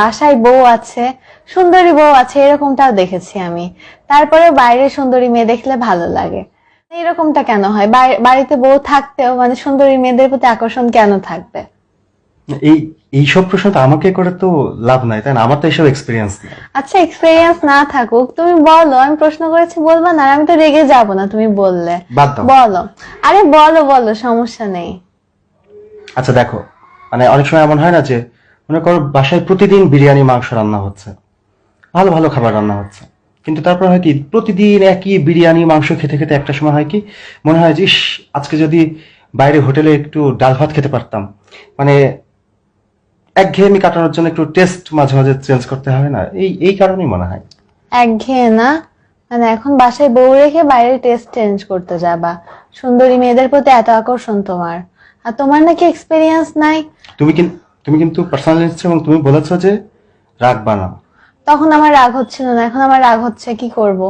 বাসায় বউ আছে, সুন্দরী বউ আছে, এরকমটাও দেখেছি আমি। তারপরে বাইরে সুন্দরী মেয়ে দেখলে ভালো লাগে। এরকমটা কেন হয়? বাড়িতে বউ থাকতেও মানে সুন্দরী মেয়েদের প্রতি আকর্ষণ কেন থাকবে? এই এইসব প্রশ্ন তো আমাকে করে তো লাভ নাই, তাই না? আমার তো এইসব এক্সপিরিয়েন্স নেই। আচ্ছা, এক্সপেরিয়েন্স না থাকুক, তুমি বলো। আমি প্রশ্ন করেছি, বলবা না? আর আমি তো রেগে যাব না তুমি বললে। বাদ দাও। বলো। আরে বলো বলো, সমস্যা নেই। আচ্ছা দেখো, মানে অনেক সময় এমন হয় না যে মনে করো বাসায় প্রতিদিন বিরিয়ানি মাংস রান্না হচ্ছে, ভালো ভালো খাবার রান্না হচ্ছে, কিন্তু তারপর হয় কি প্রতিদিন একই বিরিয়ানি মাংস খেতে খেতে একটা সময় হয় কি মনে হয় যে ইস, আজকে যদি বাইরে হোটেলে একটু ডাল ভাত খেতে পারতাম। মানে একঘেয়েমি কাটানোর জন্য একটু টেস্ট মাঝে মাঝে চেঞ্জ করতে হবে না? এই কারণেই মনে হয়। একঘেয়ে না? মানে এখন বাসায় বউ রেখে বাইরে টেস্ট চেঞ্জ করতে যাবা? সুন্দরী মেয়েদের প্রতি এত আকর্ষণ তোমার, আর তোমার নাকি এক্সপেরিয়েন্স নাই। তুমি কিন্তু পার্সোনাল নিচ্ছ এবং তুমি বলেছো যে রাগ বানাও। তখন আমার রাগ হচ্ছিল না, এখন আমার রাগ হচ্ছে, কি করব?